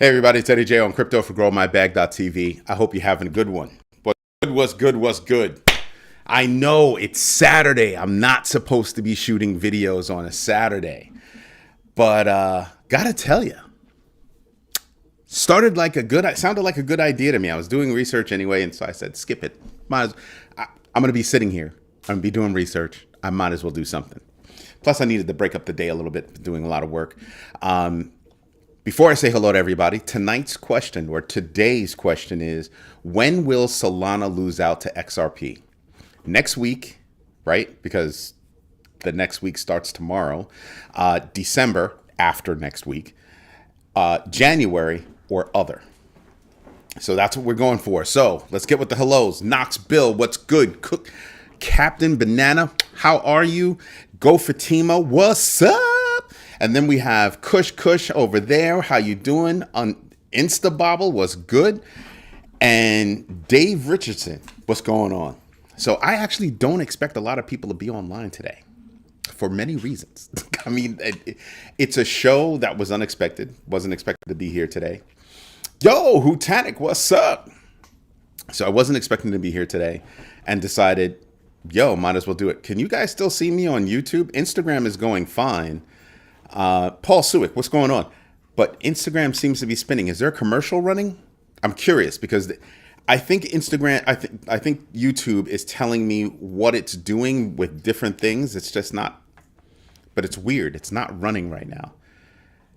Hey everybody, it's Eddie J on Crypto for GrowMyBag.tv. I hope you're having a good one. What's good? I know it's Saturday. I'm not supposed to be shooting videos on a Saturday. But gotta tell you, sounded like a good idea to me. I was doing research anyway, and so I said, skip it. I'm gonna be sitting here. I'm gonna be doing research. I might as well do something. Plus, I needed to break up the day a little bit, doing a lot of work. Before I say hello to everybody, today's question is, when will Solana lose out to XRP? Next week, right? Because the next week starts tomorrow. December, after next week. January, or other. So that's what we're going for. So let's get with the hellos. Knox Bill, what's good? Cook, Captain Banana, how are you? Go Fatima, what's up? And then we have Kush over there. How you doing? On Instabobble, what's good? And Dave Richardson, what's going on? So I actually don't expect a lot of people to be online today for many reasons. I mean, it's a show that was unexpected. Wasn't expected to be here today. Yo, Hutanic, what's up? So I wasn't expecting to be here today and decided, yo, might as well do it. Can you guys still see me on YouTube? Instagram is going fine. Paul Suick, what's going on? But Instagram seems to be spinning. Is there a commercial running? I'm curious because I think I think YouTube is telling me what it's doing with different things. It's just not, but it's weird. It's not running right now.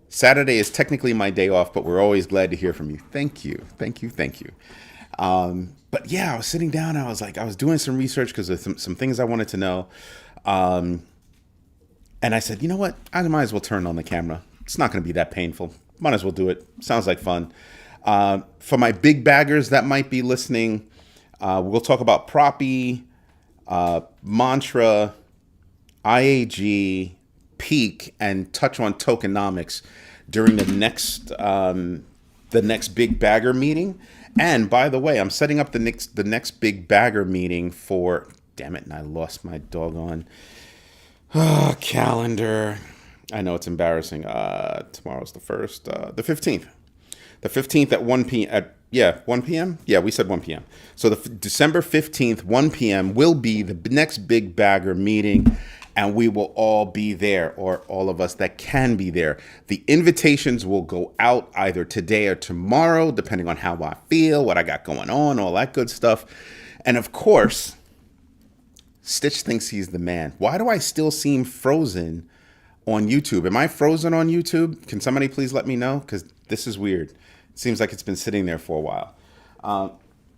Saturday is technically my day off, but we're always glad to hear from you. Thank you. But yeah, I was sitting down. I was doing some research because of some things I wanted to know. And I said, you know what? I might as well turn on the camera. It's not going to be that painful. Might as well do it. Sounds like fun. For my big baggers that might be listening, we'll talk about Proppy, Mantra, IAG, Peak, and touch on tokenomics during the next big bagger meeting. And by the way, I'm setting up the next big bagger meeting for, damn it, and I lost my doggone calendar. I know it's embarrassing. Tomorrow's the 1st, the 15th. The 15th at 1 p.m. 1 p.m.? Yeah, we said 1 p.m. So the December 15th, 1 p.m. will be the next big bagger meeting, and we will all be there, or all of us that can be there. The invitations will go out either today or tomorrow, depending on how I feel, what I got going on, all that good stuff. And of course, Stitch thinks he's the man. Why do I still seem frozen on YouTube? Am I frozen on YouTube? Can somebody please let me know? Because this is weird. It seems like it's been sitting there for a while.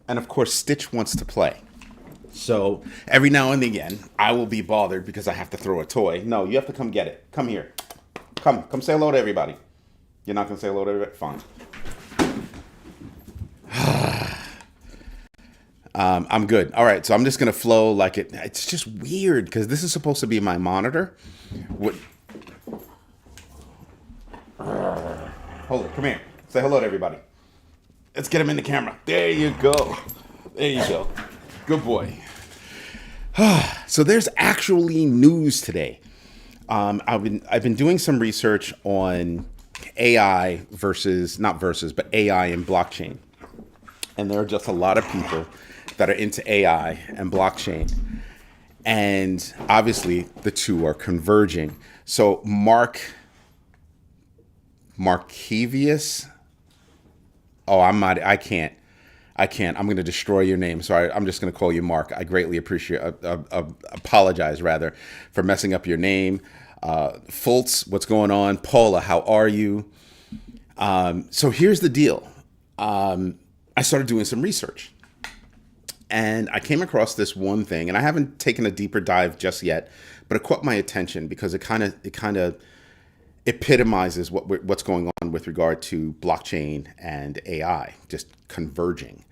And of course, Stitch wants to play. So every now and again, I will be bothered because I have to throw a toy. No, you have to come get it. Come here. Come say hello to everybody. You're not going to say hello to everybody? Fine. I'm good. All right, so I'm just going to flow like it. It's just weird because this is supposed to be my monitor. Hold it. Come here. Say hello to everybody. Let's get him in the camera. There you go. Good boy. So there's actually news today. I've been doing some research on AI but AI and blockchain. And there are just a lot of people that are into AI and blockchain. And obviously the two are converging. So Markevius. Oh, I can't. I'm going to destroy your name. Sorry, I'm just going to call you Mark. I greatly apologize rather for messing up your name. Fultz, what's going on? Paula, how are you? So here's the deal. I started doing some research. And I came across this one thing, and I haven't taken a deeper dive just yet, but it caught my attention because it kind of epitomizes what's going on with regard to blockchain and AI just converging.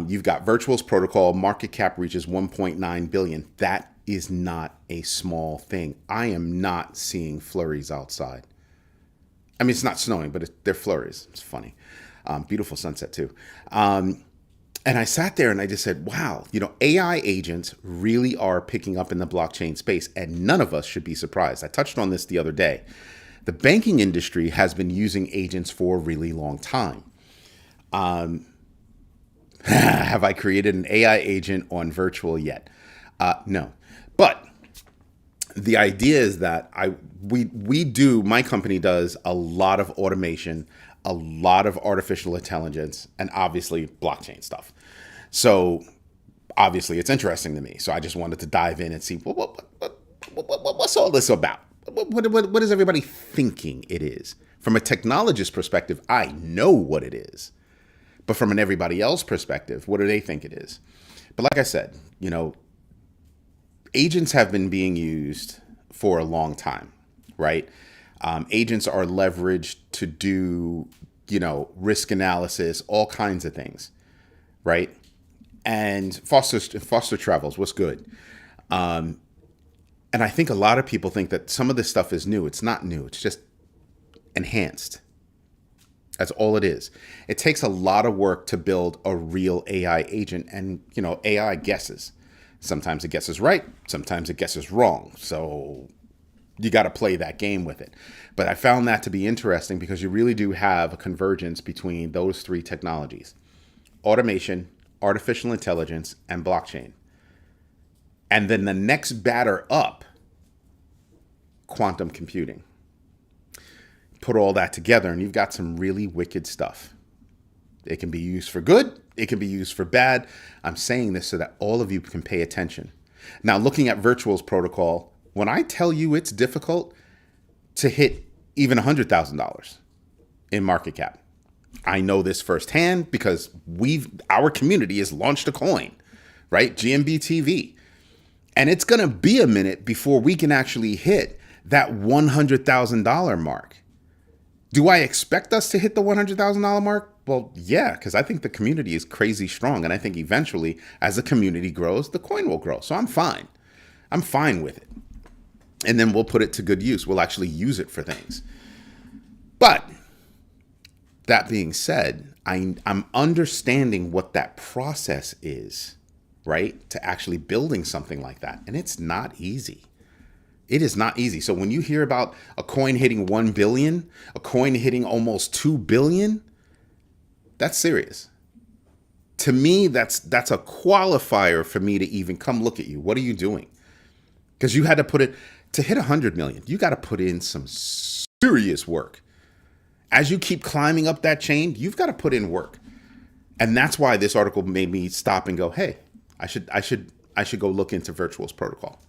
You've got Virtual's protocol market cap reaches 1.9 billion. That is not a small thing. I am not seeing flurries outside. I mean, it's not snowing, but they're flurries. It's funny. Beautiful sunset too. And I sat there and I just said, wow, AI agents really are picking up in the blockchain space, and none of us should be surprised. I touched on this the other day, The banking industry has been using agents for a really long time. Have I created an AI agent on virtual yet? No. But the idea is that my company does a lot of automation, a lot of artificial intelligence, and obviously blockchain stuff. So obviously it's interesting to me. So I just wanted to dive in and see what's all this about? What is everybody thinking it is? From a technologist perspective, I know what it is. But from an everybody else perspective, what do they think it is? But like I said, agents have been being used for a long time, right? Agents are leveraged to do, risk analysis, all kinds of things, right? And Foster Travels, what's good? And I think a lot of people think that some of this stuff is new. It's not new. It's just enhanced. That's all it is. It takes a lot of work to build a real AI agent, and AI guesses. Sometimes it guesses right, sometimes it guesses wrong. So you got to play that game with it. But I found that to be interesting because you really do have a convergence between those three technologies: automation, artificial intelligence, and blockchain. And then the next batter up, quantum computing. Put all that together and you've got some really wicked stuff. It can be used for good. It can be used for bad. I'm saying this so that all of you can pay attention. Now, looking at Virtual's protocol, when I tell you it's difficult to hit even $100,000 in market cap, I know this firsthand because our community has launched a coin, right? GMB TV. And it's going to be a minute before we can actually hit that $100,000 mark. Do I expect us to hit the $100,000 mark? Well, yeah, because I think the community is crazy strong. And I think eventually, as the community grows, the coin will grow. So I'm fine. I'm fine with it. And then we'll put it to good use. We'll actually use it for things. But that being said, I'm understanding what that process is, right? To actually building something like that. And it's not easy. It is not easy. So when you hear about a coin hitting 1 billion, a coin hitting almost 2 billion, that's serious. To me, that's a qualifier for me to even come look at you. What are you doing? Because you had to put it, to hit 100 million, you got to put in some serious work. As you keep climbing up that chain, you've got to put in work. And that's why this article made me stop and go, hey, I should go look into Virtual's protocol.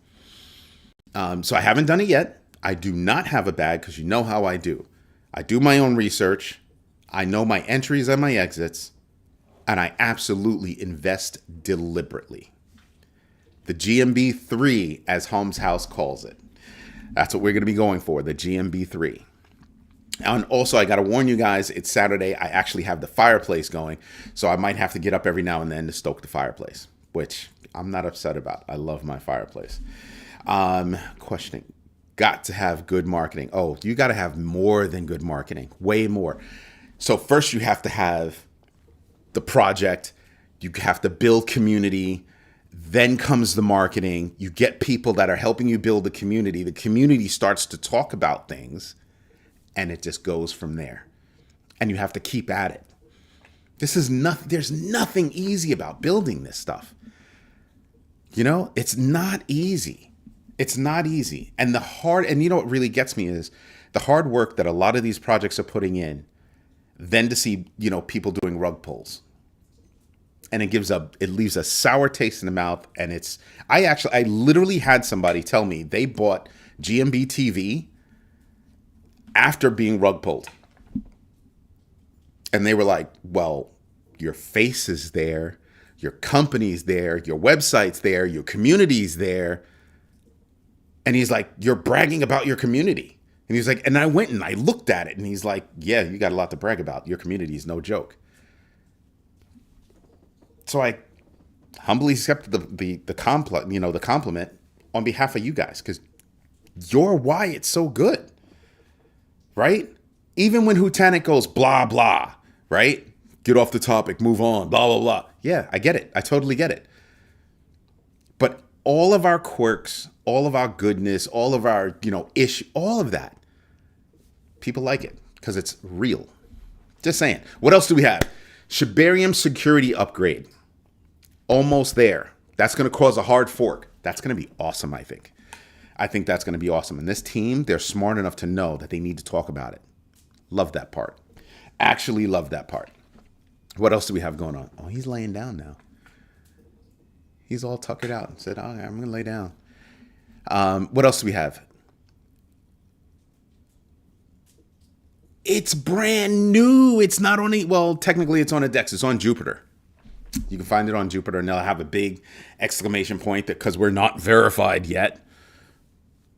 So I haven't done it yet. I do not have a bag because you know how I do. I do my own research. I know my entries and my exits, and I absolutely invest deliberately. The GMB3, as Holmes House calls it. That's what we're going to be going for, the GMB3. And also, I got to warn you guys, it's Saturday. I actually have the fireplace going, so I might have to get up every now and then to stoke the fireplace, which I'm not upset about. I love my fireplace. Questioning. Got to have good marketing. Oh, you got to have more than good marketing. Way more. So first you have to have the project. You have to build community. Then comes the marketing. You get people that are helping you build the community. The community starts to talk about things and it just goes from there. And you have to keep at it. There's nothing easy about building this stuff. It's not easy. It's not easy. And what really gets me is the hard work that a lot of these projects are putting in, then to see, people doing rug pulls. And it leaves a sour taste in the mouth. And I literally had somebody tell me they bought GMB TV after being rug pulled. And they were like, well, your face is there, your company's there, your website's there, your community's there. And he's like, you're bragging about your community. And he's like, and I went and I looked at it. And he's like, yeah, you got a lot to brag about. Your community is no joke. So I humbly accepted the compliment on behalf of you guys, because you're why it's so good, right? Even when Hutanic goes blah, blah, right? Get off the topic, move on, blah, blah, blah. Yeah, I get it. I totally get it. But all of our quirks, all of our goodness, all of our, all of that, People like it because it's real. Just saying. What else do we have? Shibarium security upgrade. Almost there. That's going to cause a hard fork. That's going to be awesome, I think. I think that's going to be awesome. And this team, they're smart enough to know that they need to talk about it. Love that part. Actually love that part. What else do we have going on? Oh, he's laying down now. He's all tuckered out and said, I'm going to lay down. What else do we have? It's brand new. It's not on technically it's on a DEX. It's on Jupiter. You can find it on Jupiter, and they'll have a big exclamation point because we're not verified yet.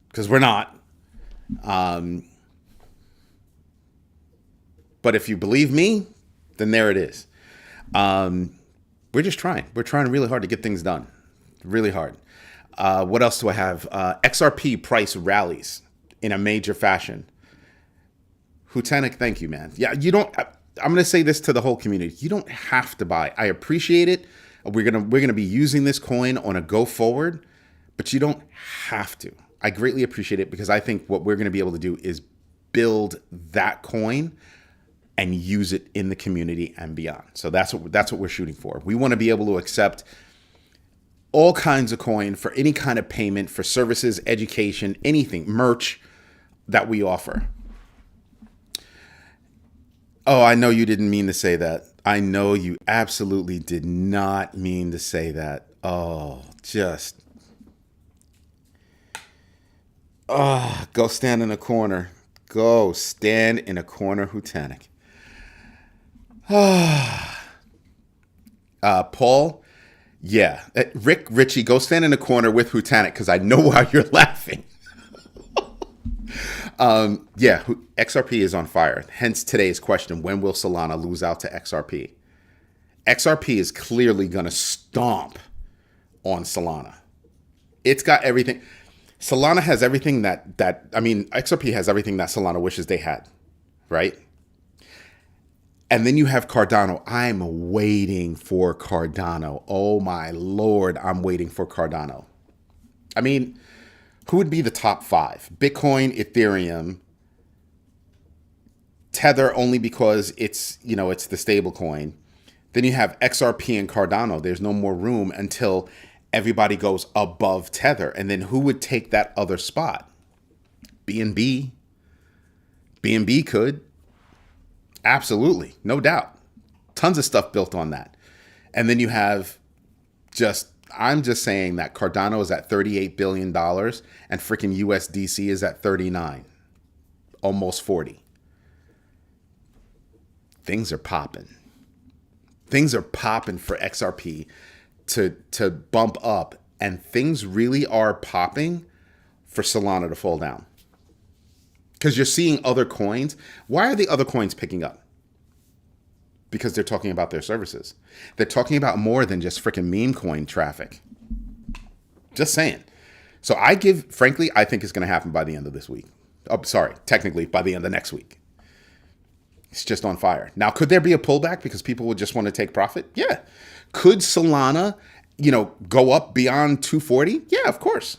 Because we're not. But if you believe me, then there it is. We're just trying. We're trying really hard to get things done. Really hard. What else do I have? XRP price rallies in a major fashion. Hutanik, thank you, man. Yeah, you don't. I'm going to say this to the whole community. You don't have to buy. I appreciate it. We're gonna be using this coin on a go forward, but you don't have to. I greatly appreciate it because I think what we're going to be able to do is build that coin and use it in the community and beyond. So that's what we're shooting for. We want to be able to accept all kinds of coin for any kind of payment, for services, education, anything, merch that we offer. Oh, I know you didn't mean to say that. I know you absolutely did not mean to say that. Oh, go stand in a corner. Go stand in a corner, Hutanik. Paul, yeah. Rick Ritchie, go stand in a corner with Hutanik because I know why you're laughing. Yeah, XRP is on fire. Hence today's question, when will Solana lose out to XRP? XRP is clearly going to stomp on Solana. It's got everything. Solana has everything XRP has everything that Solana wishes they had, right? And then you have Cardano. I'm waiting for Cardano. Oh my Lord, I'm waiting for Cardano. I mean, who would be the top five? Bitcoin, Ethereum, Tether only because it's the stable coin. Then you have XRP and Cardano. There's no more room until everybody goes above Tether. And then who would take that other spot? BNB. BNB could. Absolutely. No doubt. Tons of stuff built on that. And then you have I'm just saying that Cardano is at $38 billion and freaking USDC is at 39, almost 40. Things are popping. Things are popping for XRP to bump up, and things really are popping for Solana to fall down. Because you're seeing other coins. Why are the other coins picking up? Because they're talking about their services. They're talking about more than just freaking meme coin traffic. Just saying. So I think it's going to happen by the end of this week. Oh, sorry. Technically, by the end of next week. It's just on fire. Now, could there be a pullback because people would just want to take profit? Yeah. Could Solana, go up beyond 240? Yeah, of course.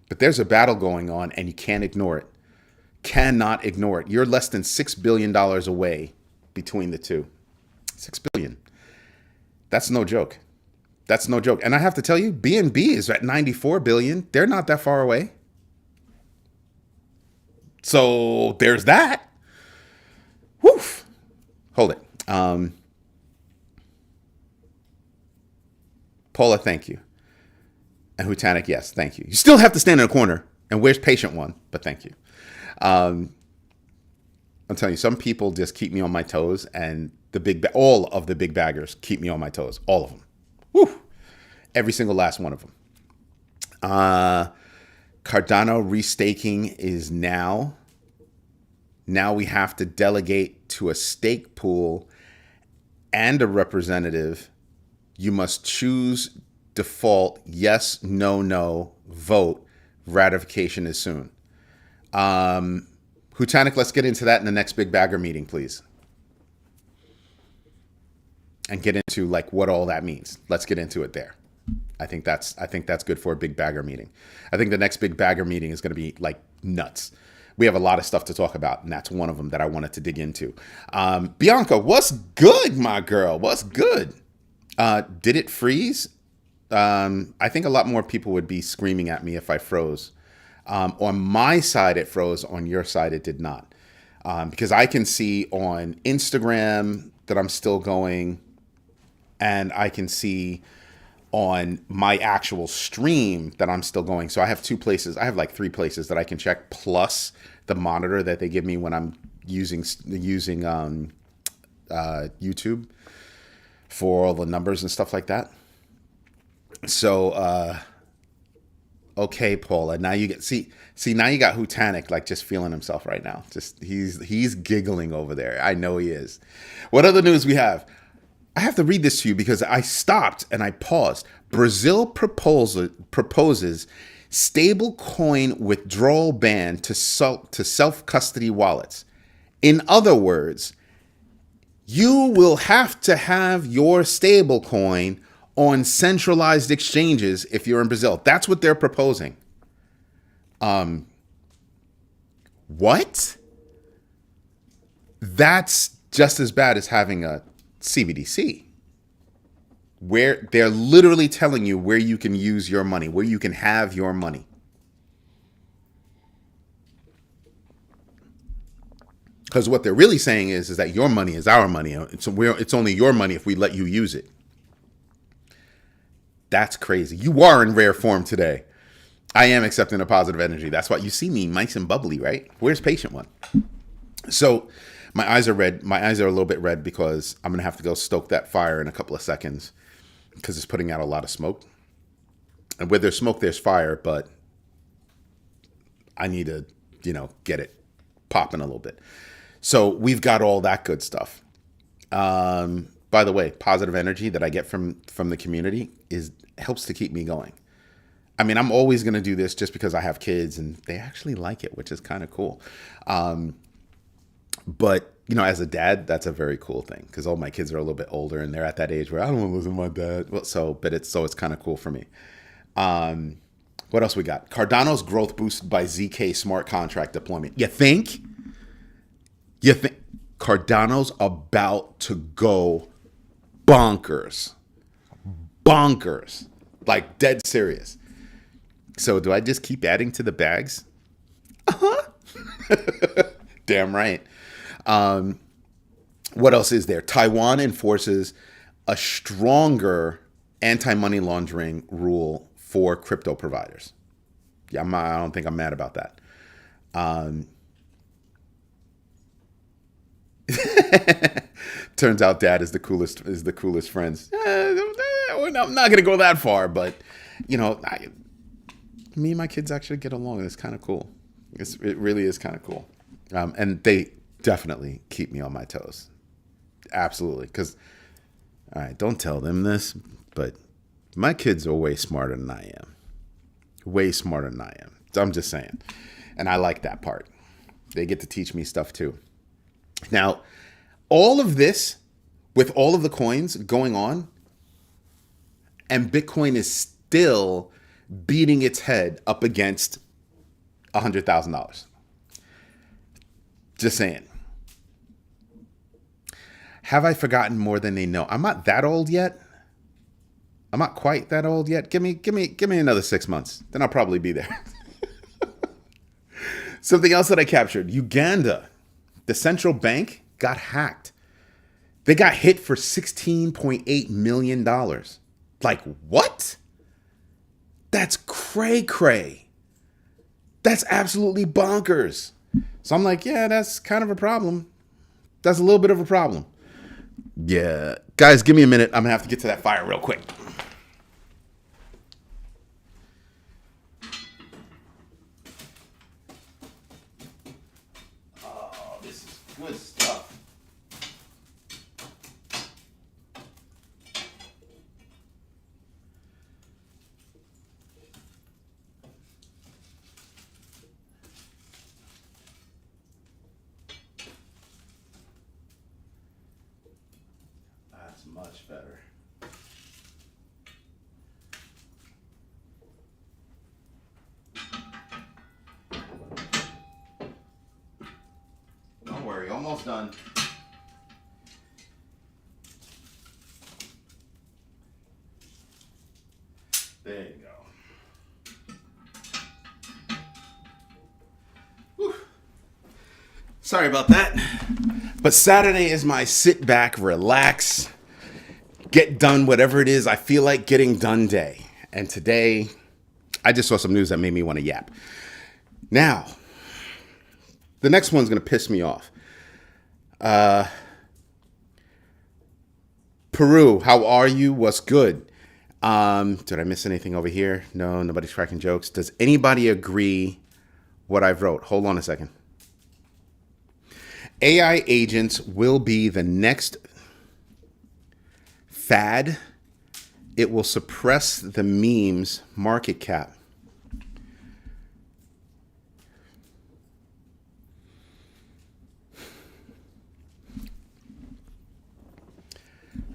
But there's a battle going on and you can't ignore it. Cannot ignore it. You're less than $6 billion away between the two. 6 billion. That's no joke. That's no joke. And I have to tell you, BNB is at 94 billion. They're not that far away. So there's that. Woof. Hold it. Paula, thank you. And Hutanik, yes, thank you. You still have to stand in a corner. And where's patient one? But thank you. I'm telling you, some people just keep me on my toes, and all of the big baggers keep me on my toes. All of them. Woo! Every single last one of them. Cardano restaking is now. Now we have to delegate to a stake pool and a representative. You must choose default, yes, no, vote. Ratification is soon. Hutanik, let's get into that in the next big bagger meeting, please. And get into what all that means. Let's get into it there. I think that's good for a big bagger meeting. I think the next big bagger meeting is going to be nuts. we have a lot of stuff to talk about, and that's one of them that I wanted to dig into. Bianca, what's good, my girl? What's good? Did it freeze? I think a lot more people would be screaming at me if I froze. On my side, it froze. On your side, it did not. Because I can see on Instagram that I'm still going, and I can see on my actual stream that I'm still going. So I have two places. I have like three places that I can check, plus the monitor that they give me when I'm using YouTube for all the numbers and stuff like that. So, okay, Paula. Now you get see. Now you got Hutanic like just feeling himself right now. Just he's giggling over there. I know he is. What other news we have? I have to read this to you because I stopped and I paused. Brazil proposes stable coin withdrawal ban to self-custody wallets. In other words, you will have to have your stable coin on centralized exchanges if you're in Brazil. That's what they're proposing. What? That's just as bad as having a CBDC, where they're literally telling you where you can use your money, where you can have your money. Because what they're really saying is that your money is our money. It's only your money if we let you use it. That's crazy. You are in rare form today. I am accepting a positive energy. That's why you see me nice and bubbly, right? Where's patient one? So my eyes are red. My eyes are a little bit red because I'm going to have to go stoke that fire in a couple of seconds because it's putting out a lot of smoke. And where there's smoke, there's fire, but I need to, get it popping a little bit. So we've got all that good stuff. By the way, positive energy that I get from the community helps to keep me going. I mean, I'm always going to do this just because I have kids and they actually like it, which is kind of cool. But, as a dad, that's a very cool thing because all my kids are a little bit older and they're at that age where I don't want to listen to my dad. Well, it's kind of cool for me. What else we got? Cardano's growth boosted by ZK smart contract deployment. You think Cardano's about to go bonkers, like dead serious. So do I just keep adding to the bags? Damn right. What else is there? Taiwan enforces a stronger anti-money laundering rule for crypto providers. Yeah, I don't think I'm mad about that. Turns out dad is the coolest friends. I'm not going to go that far, but me and my kids actually get along, and it's kind of cool. It really is kind of cool. And they definitely keep me on my toes. Absolutely. Because, all right, don't tell them this, but my kids are way smarter than I am. Way smarter than I am. I'm just saying. And I like that part. They get to teach me stuff too. Now, all of this, with all of the coins going on, and Bitcoin is still beating its head up against $100,000. Just saying. Have I forgotten more than they know? I'm not that old yet. I'm not quite that old yet. Give me another 6 months. Then I'll probably be there. Something else that I captured. Uganda. The central bank got hacked. They got hit for $16.8 million. Like, what? That's cray-cray. That's absolutely bonkers. So I'm like, yeah, that's kind of a problem. That's a little bit of a problem. Yeah. Guys, give me a minute. I'm going to have to get to that fire real quick. Oh, this is good stuff. That's much better. almost done. There you go. Whew. Sorry about that. But Saturday is my sit back, relax, get done whatever it is I feel like getting done day. And today, I just saw some news that made me want to yap. Now, the next one's going to piss me off. Peru, how are you? What's good? Did I miss anything over here? No, nobody's cracking jokes. Does anybody agree what I've wrote? Hold on a second. AI agents will be the next fad. It will suppress the memes market cap.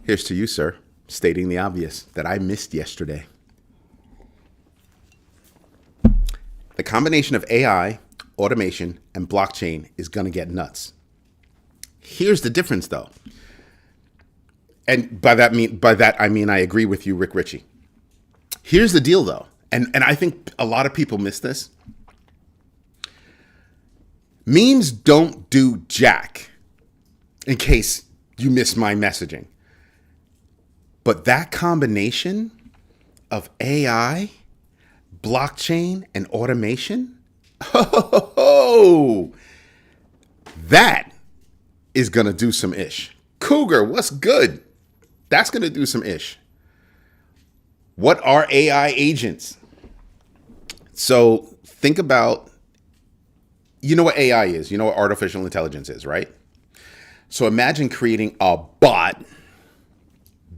Here's to you, sir, stating the obvious that I missed yesterday. The combination of AI, automation, and blockchain is going to get nuts. Here's the difference, though. And by that I mean I agree with you, Rick Ritchie. Here's the deal, though. And I think a lot of people miss this. Memes don't do jack, in case you missed my messaging. But that combination of AI, blockchain, and automation, that is going to do some ish. Cougar, what's good? That's going to do some ish. What are AI agents? So think about, you know what AI is. You know what artificial intelligence is, right? So imagine creating a bot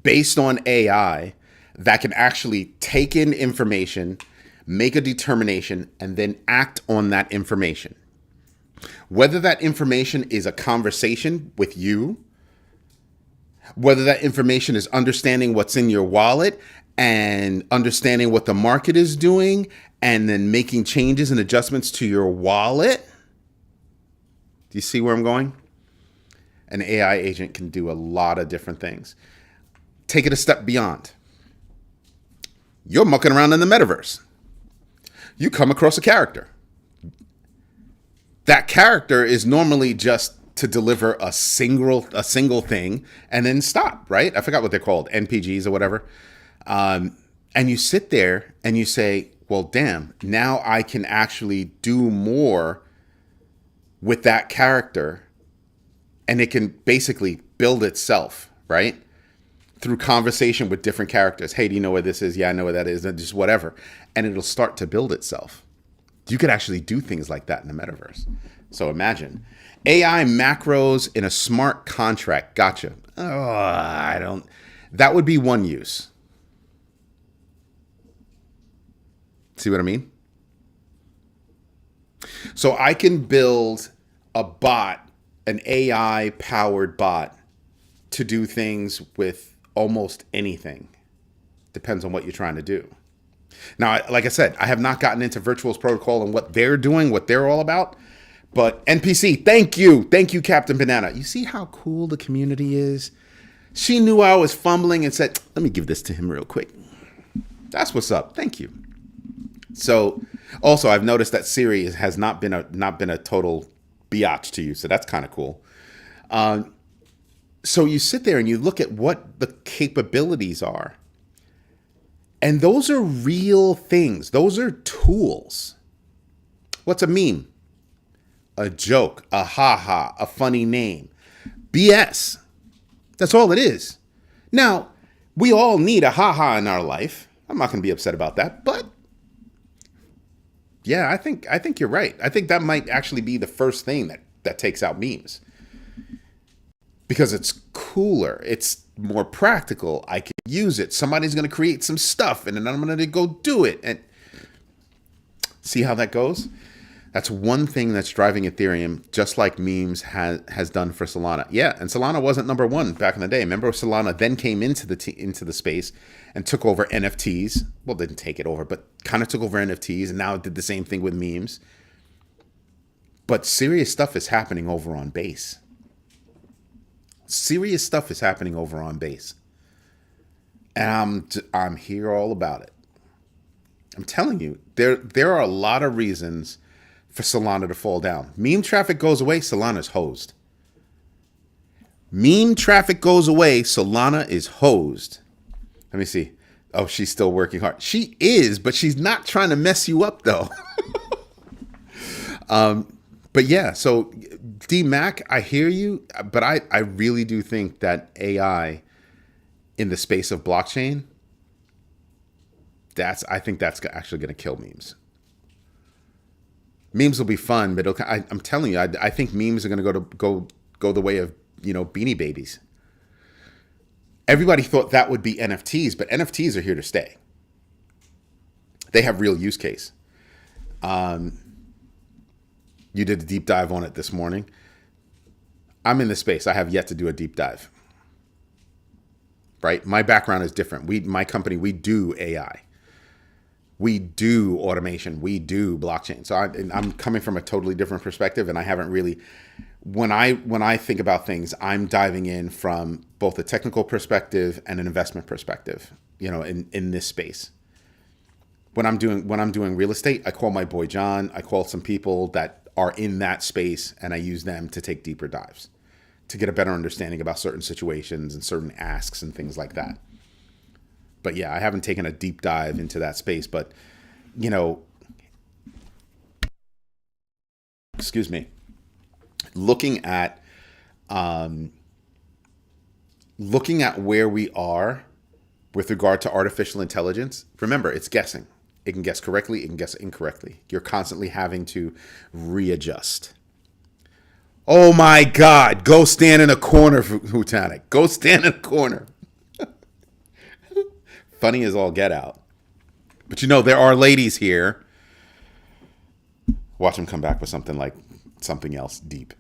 based on AI that can actually take in information, make a determination, and then act on that information. Whether that information is a conversation with you, whether that information is understanding what's in your wallet and understanding what the market is doing and then making changes and adjustments to your wallet. Do you see where I'm going? An AI agent can do a lot of different things. Take it a step beyond. You're mucking around in the metaverse. You come across a character. That character is normally just to deliver a single thing and then stop, right? I forgot what they're called, NPGs or whatever. And you sit there and you say, well, damn, now I can actually do more with that character, and it can basically build itself, right? Through conversation with different characters. Hey, do you know where this is? Yeah, I know where that is. And just whatever. And it'll start to build itself. You could actually do things like that in the metaverse. So imagine AI macros in a smart contract. Gotcha. Oh, that would be one use. See what I mean? So I can build a bot, an AI powered bot, to do things with almost anything. Depends on what you're trying to do. Now, like I said, I have not gotten into Virtual's protocol and what they're doing, what they're all about. But NPC, thank you. Thank you, Captain Banana. You see how cool the community is? She knew I was fumbling and said, let me give this to him real quick. That's what's up. Thank you. So also, I've noticed that Siri has not been a total biatch to you. So that's kind of cool. So you sit there and you look at what the capabilities are. And those are real things. Those are tools. What's a meme? A joke, a ha-ha, a funny name. BS. That's all it is. Now, we all need a ha-ha in our life. I'm not going to be upset about that. But, yeah, I think you're right. I think that might actually be the first thing that takes out memes. Because it's cooler. It's more practical. I can use it. Somebody's going to create some stuff, and then I'm going to go do it. And see how that goes? That's one thing that's driving Ethereum, just like memes has done for Solana. Yeah, and Solana wasn't number one back in the day. Remember, Solana then came into the space and took over NFTs. Well, didn't take it over, but kind of took over NFTs, and now it did the same thing with memes. But serious stuff is happening over on Base. Serious stuff is happening over on base. And I'm here all about it. I'm telling you, there are a lot of reasons for Solana to fall down. Meme traffic goes away, Solana's hosed. Meme traffic goes away, Solana is hosed. Let me see. Oh, she's still working hard. She is, but she's not trying to mess you up, though. But yeah, so D-Mac, I hear you, but I really do think that AI in the space of blockchain, I think that's actually going to kill memes. Memes will be fun, but I'm telling you, I think memes are going to go the way of, Beanie Babies. Everybody thought that would be NFTs, but NFTs are here to stay. They have real use case. You did a deep dive on it this morning. I'm in the space. I have yet to do a deep dive. Right? My background is different. My company, we do AI. We do automation. We do blockchain. So I'm coming from a totally different perspective, and I haven't really. When I think about things, I'm diving in from both a technical perspective and an investment perspective. In this space. When I'm doing real estate, I call my boy John. I call some people that are in that space, and I use them to take deeper dives to get a better understanding about certain situations and certain asks and things like that. But yeah, I haven't taken a deep dive into that space, but excuse me, looking at where we are with regard to artificial intelligence, remember, it's guessing. It can guess correctly, it can guess incorrectly. You're constantly having to readjust. Oh my God, go stand in a corner, Hutanic. Go stand in a corner. Funny as all get out. But there are ladies here. Watch them come back with something else deep.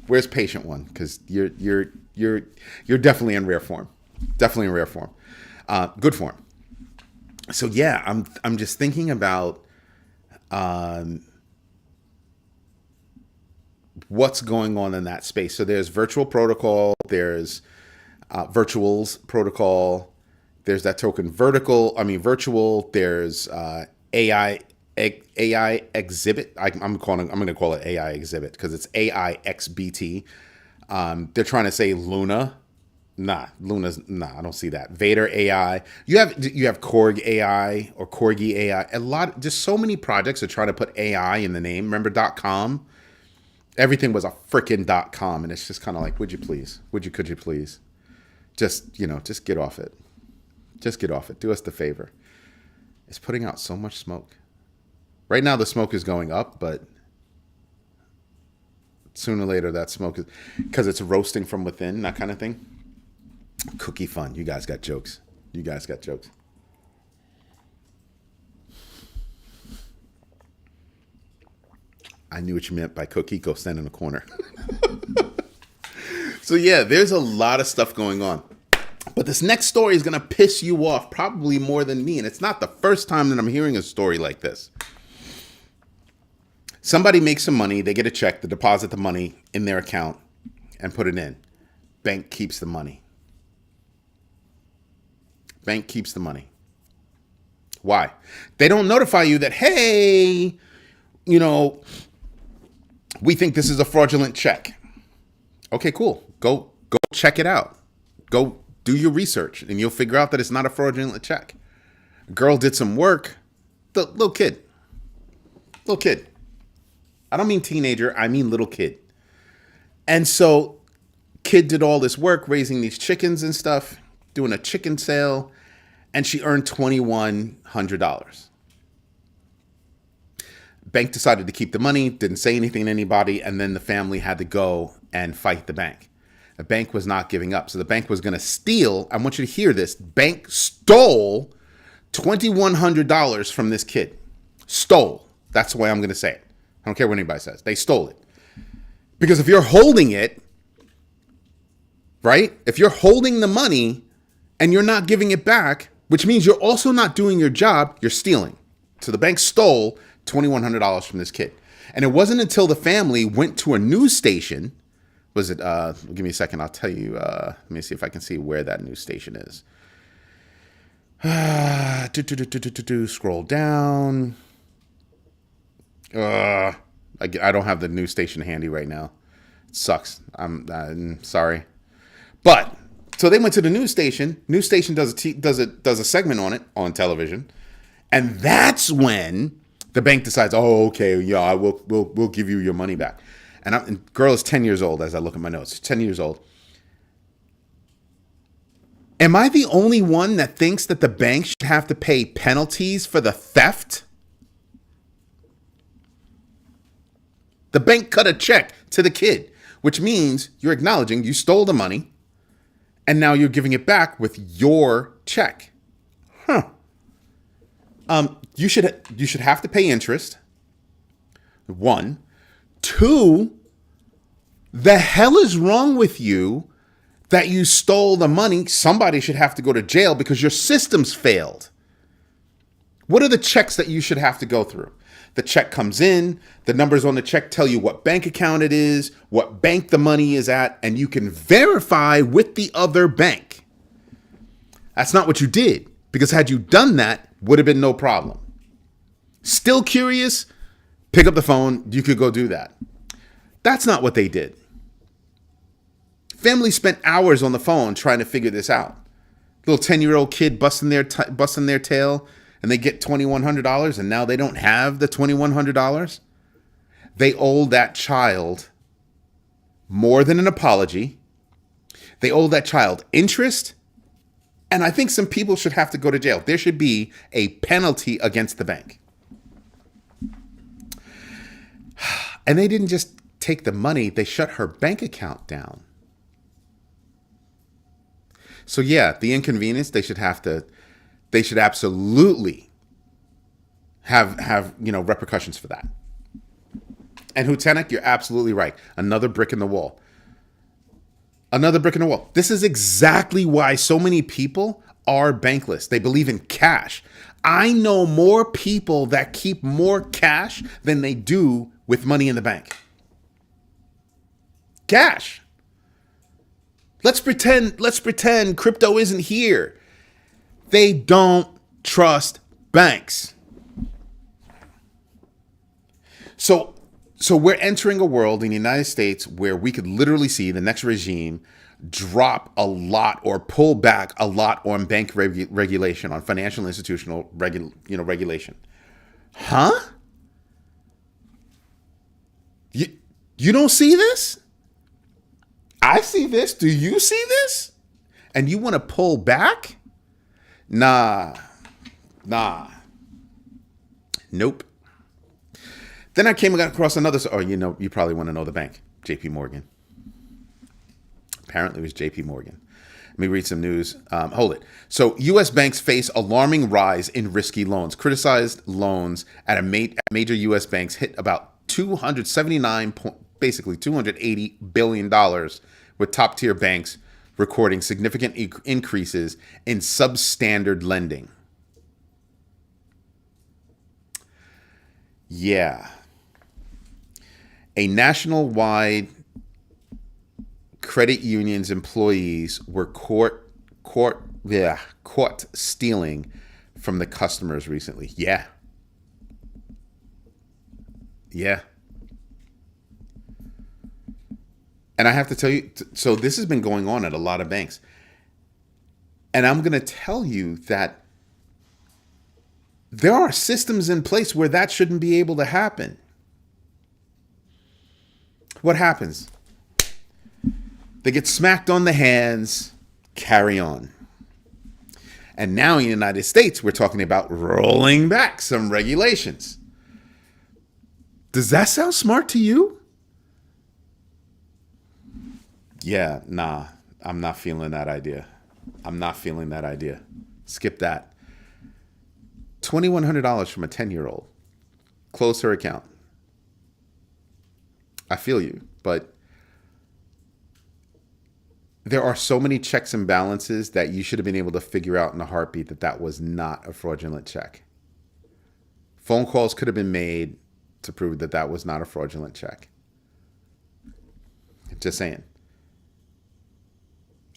Where's patient one? Because you're definitely in rare form. Definitely in rare form. Good form. So yeah, I'm just thinking about what's going on in that space. So there's virtual protocol, there's virtuals protocol, there's that token virtual, there's AI exhibit. I'm going to call it AI exhibit because it's AIXBT. They're trying to say Luna. I don't see that. Vader AI. You have Korg AI or Corgi AI. Just so many projects are trying to put AI in the name. Remember .com? Everything was a freaking .com, and it's just kind of like, could you please? Just get off it. Just get off it. Do us the favor. It's putting out so much smoke. Right now the smoke is going up, but sooner or later that smoke is, because it's roasting from within, that kind of thing. Cookie fun. You guys got jokes. I knew what you meant by cookie. Go stand in the corner. So yeah, there's a lot of stuff going on. But this next story is going to piss you off probably more than me. And it's not the first time that I'm hearing a story like this. Somebody makes some money. They get a check. They deposit the money in their account and put it in. Bank keeps the money. Bank keeps the money. Why? They don't notify you that, hey, we think this is a fraudulent check. Okay, cool. Go check it out. Go do your research and you'll figure out that it's not a fraudulent check. Girl did some work. The little kid. I don't mean teenager. I mean little kid. And so kid did all this work raising these chickens and stuff, doing a chicken sale, and she earned $2,100. Bank decided to keep the money, didn't say anything to anybody, and then the family had to go and fight the bank. The bank was not giving up. So the bank was going to steal. I want you to hear this. Bank stole $2,100 from this kid. Stole. That's the way I'm going to say it. I don't care what anybody says. They stole it. Because if you're holding it, right? If you're holding the money and you're not giving it back, which means you're also not doing your job, you're stealing. So the bank stole $2,100 from this kid. And it wasn't until the family went to a news station, Was it, give me a second. I'll tell you, let me see if I can see where that news station is. Scroll down. I don't have the news station handy right now. It sucks. I'm sorry. But so they went to the news station. News station does a segment on it on television, and that's when the bank decides, oh, okay, yeah, we'll give you your money back. And girl is 10 years old as I look at my notes. 10 years old. Am I the only one that thinks that the bank should have to pay penalties for the theft? The bank cut a check to the kid, which means you're acknowledging you stole the money, and now you're giving it back with your check. You should have to pay interest. 1. 2, the hell is wrong with you that you stole the money? Somebody should have to go to jail because your systems failed. What are the checks that you should have to go through? The check comes in, the numbers on the check tell you what bank account it is, what bank the money is at, and you can verify with the other bank. That's not what you did, because had you done that, would have been no problem. Still curious? Pick up the phone, you could go do that. That's not what they did. Family spent hours on the phone trying to figure this out. Little 10-year-old kid busting their tail, and they get $2,100, and now they don't have the $2,100. They owe that child more than an apology. They owe that child interest, and I think some people should have to go to jail. There should be a penalty against the bank. And they didn't just take the money, they shut her bank account down. So yeah, the inconvenience, they should absolutely have repercussions for that. And Lieutenant, you're absolutely right. Another brick in the wall. Another brick in the wall. This is exactly why so many people are bankless. They believe in cash. I know more people that keep more cash than they do with money in the bank. Cash. Let's pretend crypto isn't here. They don't trust banks. So we're entering a world in the United States where we could literally see the next regime drop a lot or pull back a lot on bank regulation, on financial institutional regulation. Huh? You don't see this? I see this. Do you see this? And you want to pull back? Nah. Nope. Then I came across another. Oh, you probably want to know the bank. JP Morgan. Apparently it was JP Morgan. Let me read some news. Hold it. So U.S. banks face alarming rise in risky loans. Criticized loans at major U.S. banks hit about $280 billion, with top-tier banks recording significant increases in substandard lending. Yeah. A nationwide credit union's employees were caught stealing from the customers recently. Yeah. And I have to tell you, so this has been going on at a lot of banks. And I'm going to tell you that there are systems in place where that shouldn't be able to happen. What happens? They get smacked on the hands, carry on. And now in the United States, we're talking about rolling back some regulations. Does that sound smart to you? Yeah, nah, I'm not feeling that idea. Skip that. $2,100 from a 10-year-old. Close her account. I feel you, but there are so many checks and balances that you should have been able to figure out in a heartbeat that was not a fraudulent check. Phone calls could have been made to prove that was not a fraudulent check. Just saying.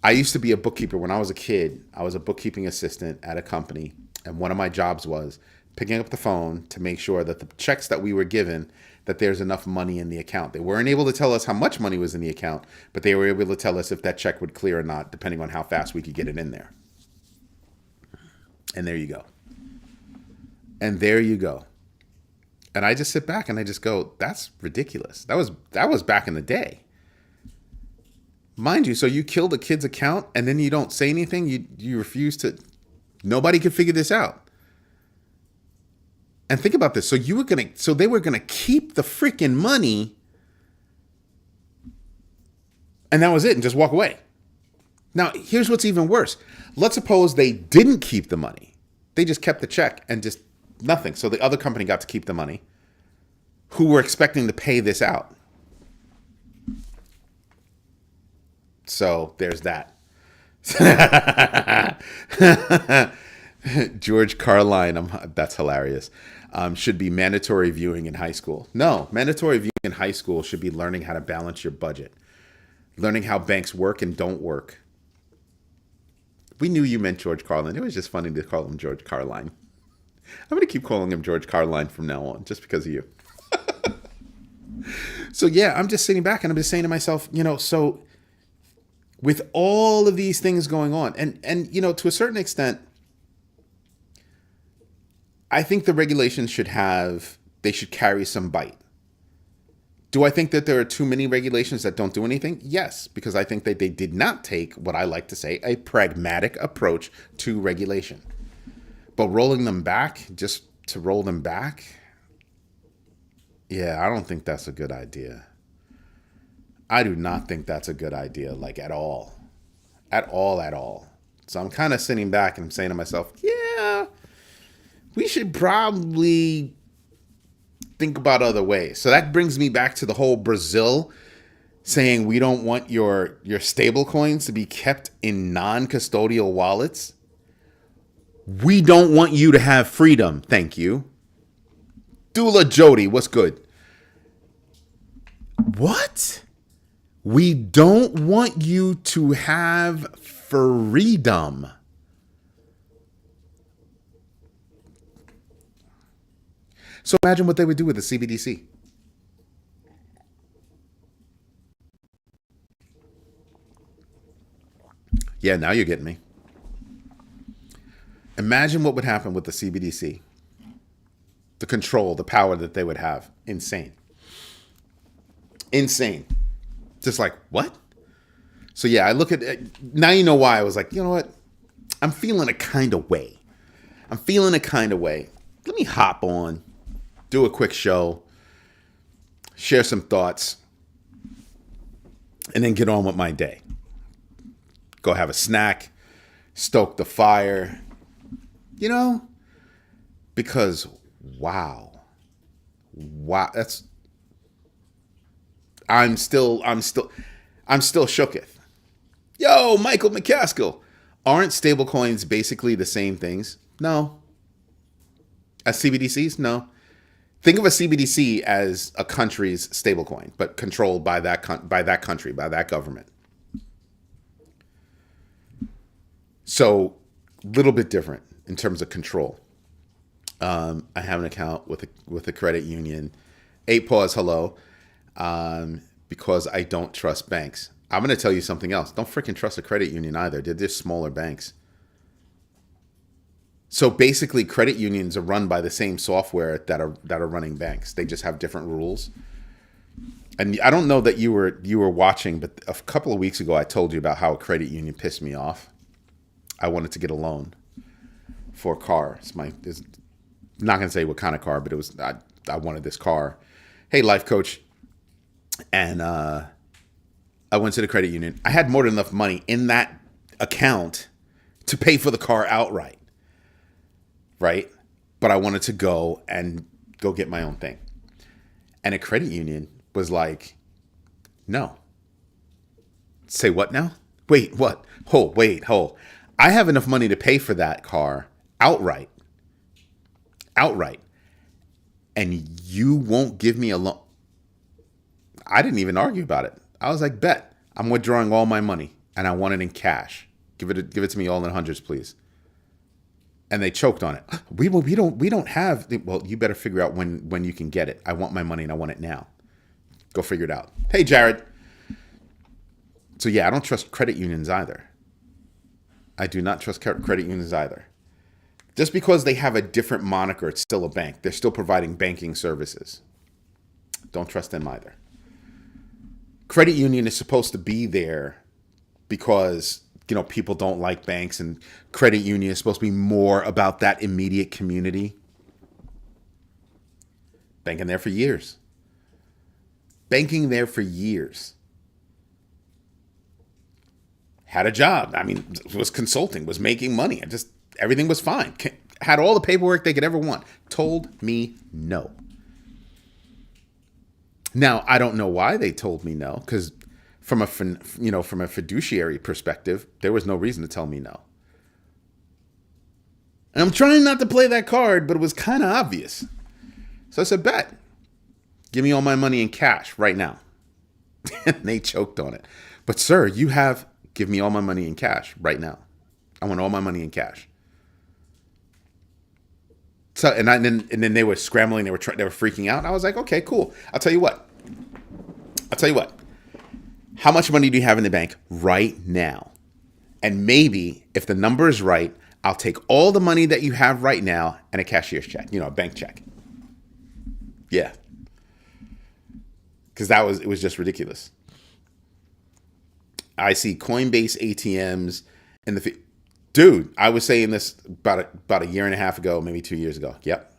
I used to be a bookkeeper when I was a kid. I was a bookkeeping assistant at a company, and one of my jobs was picking up the phone to make sure that the checks that we were given, that there's enough money in the account. They weren't able to tell us how much money was in the account, but they were able to tell us if that check would clear or not, depending on how fast we could get it in there. And there you go. And there you go. And I just sit back and I just go, that's ridiculous. That was back in the day. Mind you, so you killed a kid's account and then you don't say anything? You refuse to... Nobody could figure this out. And think about this. So they were gonna keep the freaking money, and that was it, and just walk away. Now, here's what's even worse. Let's suppose they didn't keep the money. They just kept the check and just nothing. So the other company got to keep the money, who were expecting to pay this out. So there's that. George Carline, that's hilarious. Should be mandatory viewing in high school. No, mandatory viewing in high school should be learning how to balance your budget, learning how banks work and don't work. We knew you meant George Carlin. It was just funny to call him George Carline. I'm going to keep calling him George Carline from now on, just because of you. So yeah, I'm just sitting back and I'm just saying to myself, so with all of these things going on, and to a certain extent, I think the regulations should carry some bite. Do I think that there are too many regulations that don't do anything? Yes, because I think that they did not take what I like to say, a pragmatic approach to regulation. But rolling them back, just to roll them back, yeah, I don't think that's a good idea. I do not think that's a good idea, like at all. At all. So I'm kind of sitting back and I'm saying to myself, yeah, we should probably think about other ways. So that brings me back to the whole Brazil saying we don't want your stable coins to be kept in non-custodial wallets. We don't want you to have freedom. Thank you. Dula Jody, what's good? What? We don't want you to have freedom. So imagine what they would do with the CBDC. Yeah, now you're getting me. Imagine what would happen with the CBDC. The control, the power that they would have. Insane. Just like, what? So yeah, I look at it. Now you know why I was like, you know what? I'm feeling a kind of way. Let me hop on, do a quick show, share some thoughts, and then get on with my day. Go have a snack, stoke the fire, because wow, I'm still shooketh. Yo, Michael McCaskill. Aren't stablecoins basically the same things? No. As CBDCs? No. Think of a CBDC as a country's stablecoin, but controlled by that country, by that government. So, a little bit different in terms of control. I have an account with a credit union. 8pause, hello. Because I don't trust banks. I'm going to tell you something else. Don't freaking trust a credit union either. They're just smaller banks. So basically, credit unions are run by the same software that are running banks. They just have different rules. And I don't know that you were watching, but a couple of weeks ago, I told you about how a credit union pissed me off. I wanted to get a loan for a car. I'm not going to say what kind of car, but I wanted this car. Hey, life coach. And I went to the credit union. I had more than enough money in that account to pay for the car outright. Right? But I wanted to go get my own thing. And a credit union was like, no. Say what now? Wait, what? Hold. I have enough money to pay for that car outright. And you won't give me a loan. I didn't even argue about it. I was like, bet. I'm withdrawing all my money, and I want it in cash. Give it to me all in hundreds, please. And they choked on it. We don't have. Well, you better figure out when you can get it. I want my money, and I want it now. Go figure it out. Hey, Jared. So yeah, I don't trust credit unions either. I do not trust credit unions either. Just because they have a different moniker, it's still a bank. They're still providing banking services. Don't trust them either. Credit union is supposed to be there because, people don't like banks, and credit union is supposed to be more about that immediate community. Banking there for years. Had a job. Was consulting, was making money. Everything was fine. Had all the paperwork they could ever want. Told me no. Now, I don't know why they told me no, because from a fiduciary perspective, there was no reason to tell me no. And I'm trying not to play that card, but it was kind of obvious. So I said, bet. Give me all my money in cash right now. And they choked on it. But sir, give me all my money in cash right now. I want all my money in cash. So and then they were scrambling. They were freaking out. I was like, okay, cool. I'll tell you what. How much money do you have in the bank right now? And maybe if the number is right, I'll take all the money that you have right now and a cashier's check. A bank check. Yeah. Because it was just ridiculous. I see Coinbase ATMs in the dude. I was saying this about a year and a half ago, maybe 2 years ago. Yep,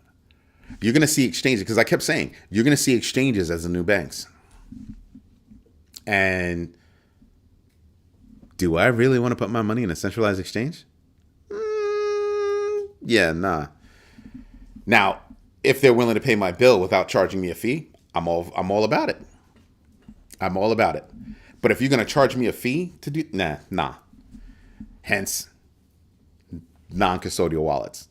you're gonna see exchanges because I kept saying you're gonna see exchanges as the new banks. And do I really want to put my money in a centralized exchange? Yeah, nah. Now, if they're willing to pay my bill without charging me a fee, I'm all about it. I'm all about it. But if you're going to charge me a fee to do, nah. Hence, non-custodial wallets.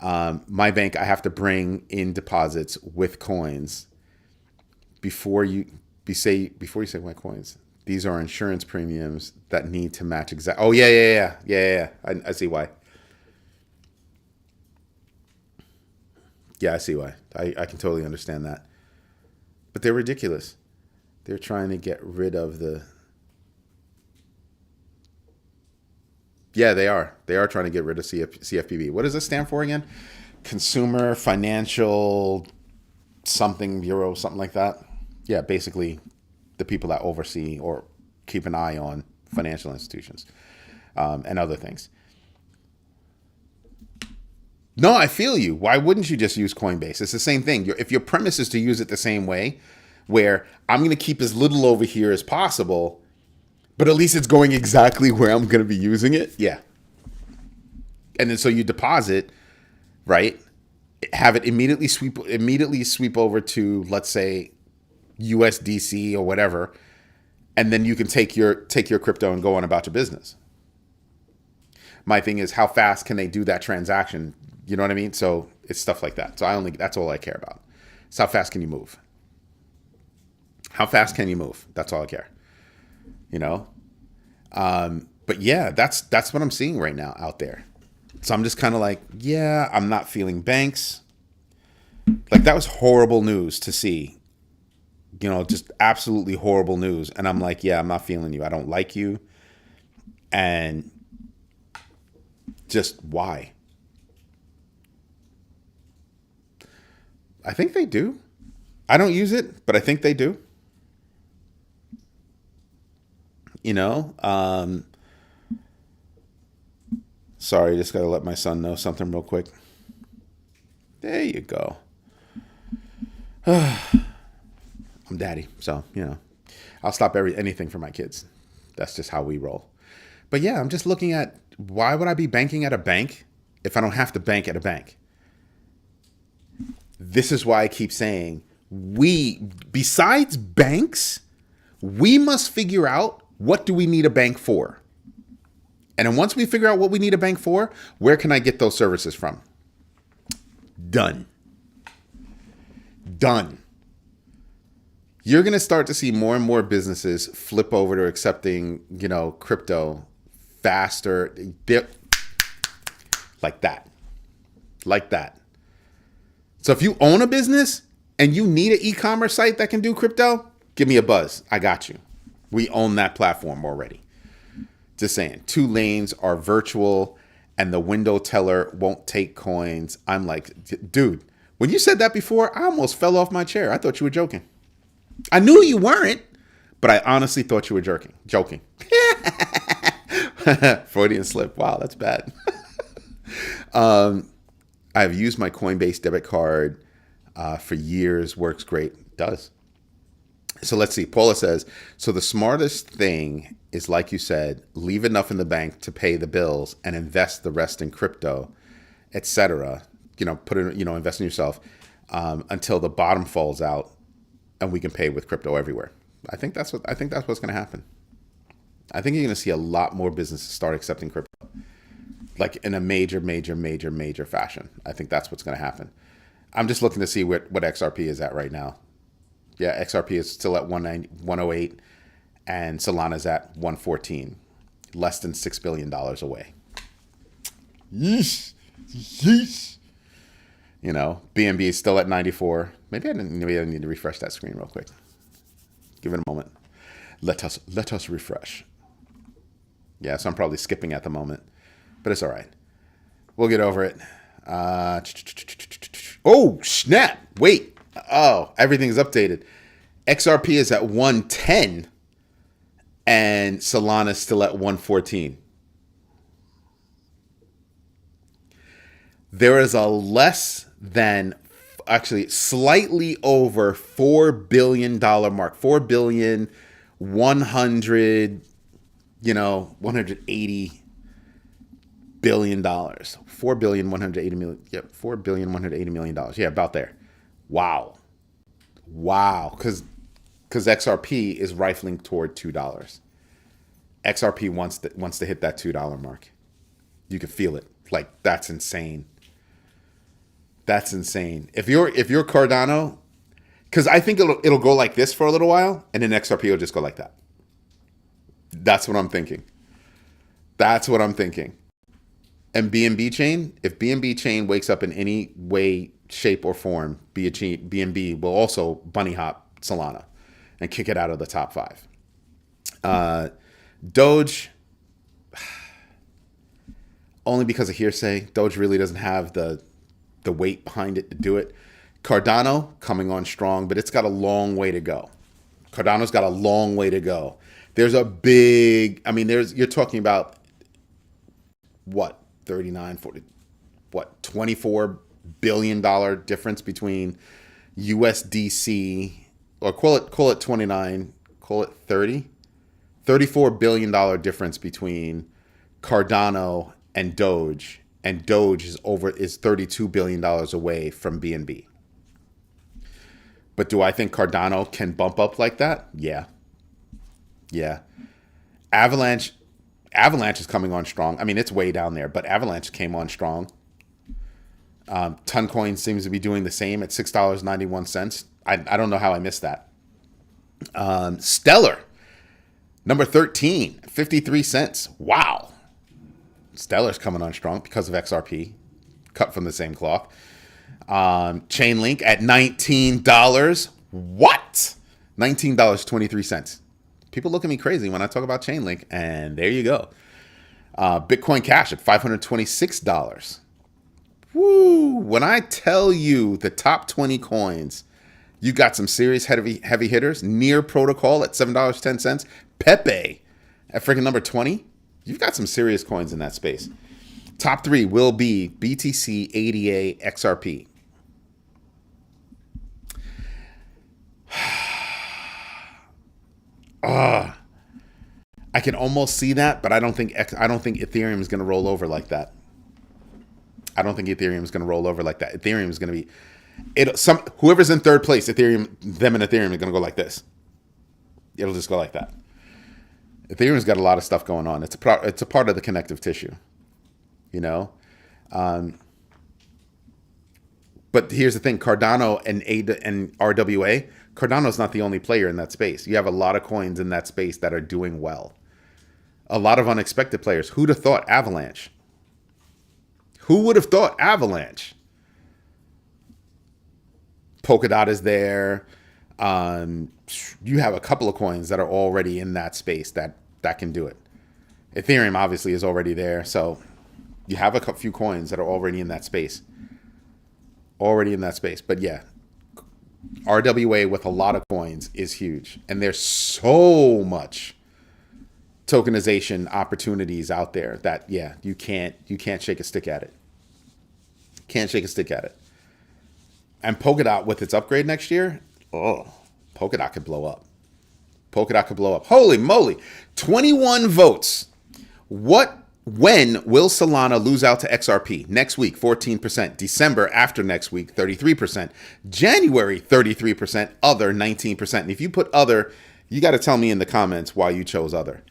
My bank, I have to bring in deposits with coins before you say my coins. These are insurance premiums that need to match exact. Oh yeah. I see why. Yeah, I see why. I can totally understand that. But they're ridiculous. They're trying to get rid of the... Yeah, they are. They are trying to get rid of CFPB. What does this stand for again? Consumer Financial something Bureau, something like that. Yeah, basically the people that oversee or keep an eye on financial institutions and other things. No, I feel you. Why wouldn't you just use Coinbase? It's the same thing. If your premise is to use it the same way, where I'm going to keep as little over here as possible, but at least it's going exactly where I'm going to be using it. Yeah. And then so you deposit, right? Have it immediately sweep over to, let's say, USDC or whatever, and then you can take your crypto and go on about your business. My thing is, how fast can they do that transaction? You know what I mean? So it's stuff like that. So that's all I care about. It's how fast can you move? How fast can you move? That's all I care. But yeah, that's what I'm seeing right now out there. So I'm just kind of like, yeah, I'm not feeling banks. Like, that was horrible news to see. Just absolutely horrible news. And I'm like, yeah, I'm not feeling you. I don't like you. And just why? I think they do. I don't use it, but I think they do. Sorry, just got to let my son know something real quick. There you go. I'm daddy, so, I'll stop anything for my kids. That's just how we roll. But yeah, I'm just looking at, why would I be banking at a bank if I don't have to bank at a bank? This is why I keep saying, besides banks, we must figure out, what do we need a bank for? And then once we figure out what we need a bank for, where can I get those services from? Done. You're going to start to see more and more businesses flip over to accepting, crypto faster, like that. Like that. So if you own a business and you need an e-commerce site that can do crypto, give me a buzz. I got you. We own that platform already. Just saying. 2 lanes are virtual and the window teller won't take coins. I'm like, dude, when you said that before, I almost fell off my chair. I thought you were joking. I knew you weren't, but I honestly thought you were joking. Freudian slip. Wow, that's bad. I've used my Coinbase debit card for years. Works great. It does. So let's see. Paula says, so the smartest thing is, like you said, leave enough in the bank to pay the bills and invest the rest in crypto, etc. Put it, invest in yourself until the bottom falls out and we can pay with crypto everywhere. I think that's what's going to happen. I think you're going to see a lot more businesses start accepting crypto, like in a major fashion. I think that's what's going to happen. I'm just looking to see what XRP is at right now. Yeah, XRP is still at 108, and Solana's at 114, less than $6 billion away. Yeesh. BNB is still at 94. Maybe I need to refresh that screen real quick. Give it a moment. Let us refresh. Yeah, so I'm probably skipping at the moment, but it's all right. We'll get over it. Oh, snap. Wait. Oh, everything's updated. XRP is at 110 and Solana's still at 114. There is a less than, actually slightly over $4 billion mark. $4 billion, 180 billion dollars. $4 billion, 180 million. Yep, $4 billion, 180 million dollars. Yeah, about there. Wow. Because XRP is rifling toward $2. XRP wants to hit that $2 mark. You can feel it. Like, that's insane. That's insane. If you're Cardano, because I think it'll go like this for a little while, and then XRP will just go like that. That's what I'm thinking. And BNB chain, if BNB chain wakes up in any way, shape, or form, BNB will also bunny hop Solana and kick it out of the top 5. Doge, only because of hearsay. Doge really doesn't have the weight behind it to do it. Cardano coming on strong, but it's got a long way to go. Cardano's got a long way to go. There's a big, you're talking about what, 39, 40, what, $24 billion difference between USDC, or call it 29, call it 30, $34 billion difference between Cardano and Doge is $32 billion away from BNB. But do I think Cardano can bump up like that? Yeah. Avalanche is coming on strong. It's way down there, but Avalanche came on strong. Toncoin seems to be doing the same at $6.91. I don't know how I missed that. Stellar, number 13, 53 cents. Wow. Stellar's coming on strong because of XRP, cut from the same cloth. Chainlink at $19. What? $19.23. People look at me crazy when I talk about Chainlink, and there you go. Bitcoin Cash at $526. Woo! When I tell you the top 20 coins, you got some serious heavy hitters. Near Protocol at $7.10. Pepe at freaking number 20. You've got some serious coins in that space. Top 3 will be BTC, ADA, XRP. I can almost see that, but I don't think Ethereum is going to roll over like that. Ethereum is going to be whoever's in third place, Ethereum are going to go like this. It'll just go like that. Ethereum's got a lot of stuff going on. It's a part of the connective tissue, But here's the thing: Cardano and RWA, Cardano's not the only player in that space. You have a lot of coins in that space that are doing well. A lot of unexpected players. Who'd have thought Avalanche? Who would have thought Avalanche? Polkadot is there. You have a couple of coins that are already in that space that can do it. Ethereum obviously is already there. So you have a few coins that are already in that space. But yeah, RWA with a lot of coins is huge. And there's so much tokenization opportunities out there that, yeah, you can't shake a stick at it. Can't shake a stick at it. And Polkadot with its upgrade next year, Polkadot could blow up. Holy moly. 21 votes. When will Solana lose out to XRP? Next week, 14%. December after next week, 33%. January, 33%. Other, 19%. And if you put other, you got to tell me in the comments why you chose other.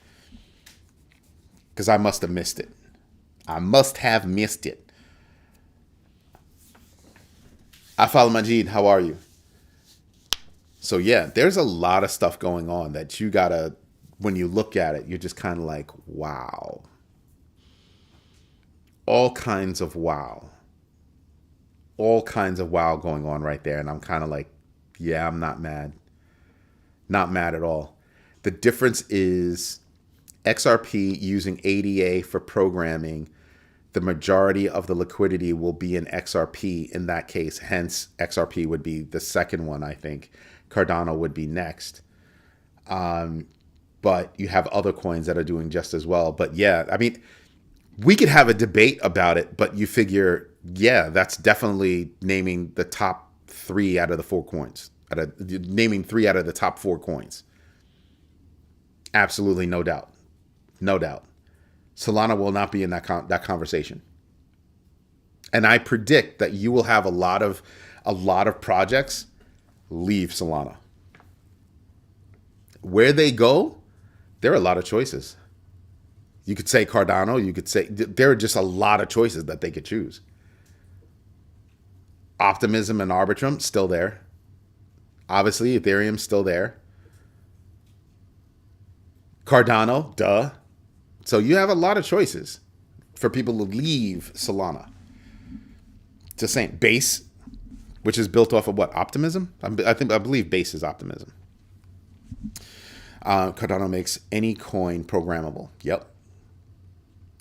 Because I must have missed it. Afal Majid, how are you? So yeah, there's a lot of stuff going on that you gotta, when you look at it, you're just kind of like, wow. All kinds of wow going on right there. And I'm kind of like, yeah, I'm not mad. Not mad at all. The difference is XRP using ADA for programming. The majority of the liquidity will be in XRP in that case. Hence, XRP would be the second one, I think. Cardano would be next. But you have other coins that are doing just as well. But yeah, I mean, we could have a debate about it, but you figure, yeah, that's definitely naming the top 3 out of the 4 coins. Naming 3 out of the top 4 coins. Absolutely, no doubt. No doubt. Solana will not be in that conversation. And I predict that you will have a lot of projects leave Solana. Where they go, there are a lot of choices. You could say Cardano, you could say there are just a lot of choices that they could choose. Optimism and Arbitrum still there. Obviously, Ethereum still there. Cardano, duh. So you have a lot of choices for people to leave Solana. Just saying, Base, which is built off of what? Optimism? I believe Base is Optimism. Cardano makes any coin programmable. Yep.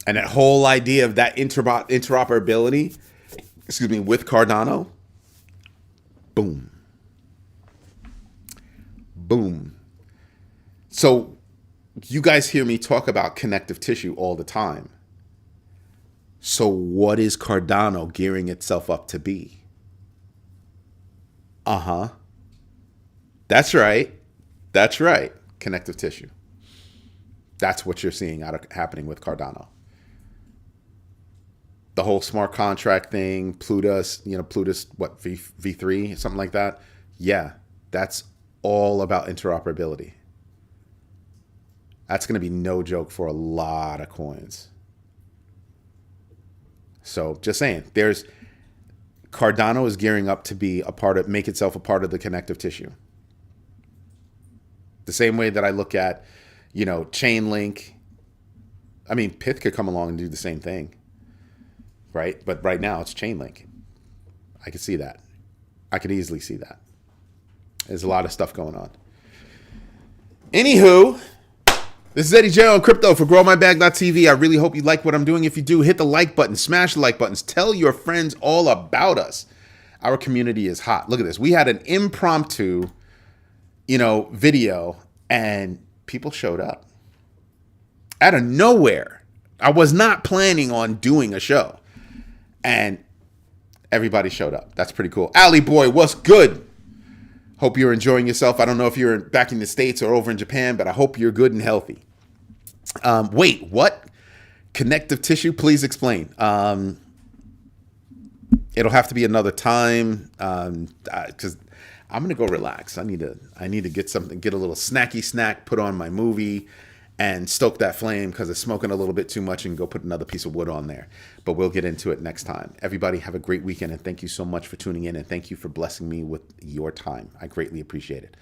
And that whole idea of that interoperability, with Cardano, boom. Boom. So you guys hear me talk about connective tissue all the time. So what is Cardano gearing itself up to be? That's right. Connective tissue. That's what you're seeing happening with Cardano. The whole smart contract thing, Plutus, what, V3, something like that. Yeah, that's all about interoperability. That's going to be no joke for a lot of coins. So just saying, Cardano is gearing up to be make itself a part of the connective tissue. The same way that I look at, Chainlink. I mean, Pith could come along and do the same thing, right? But right now it's Chainlink. I could see that. I could easily see that. There's a lot of stuff going on. Anywho, this is Eddie J on Crypto for GrowMyBag.tv. I really hope you like what I'm doing. If you do, hit the like button, smash the like buttons, tell your friends all about us. Our community is hot. Look at this. We had an impromptu, video, and people showed up out of nowhere. I was not planning on doing a show, and everybody showed up. That's pretty cool. Ali boy, what's good? Hope you're enjoying yourself. I don't know if you're back in the States or over in Japan, but I hope you're good and healthy. Wait, what? Connective tissue? Please explain. It'll have to be another time because I'm gonna go relax. I need to get a little snacky snack, put on my movie, and stoke that flame because it's smoking a little bit too much, and go put another piece of wood on there. But we'll get into it next time. Everybody have a great weekend, and thank you so much for tuning in, and thank you for blessing me with your time. I greatly appreciate it.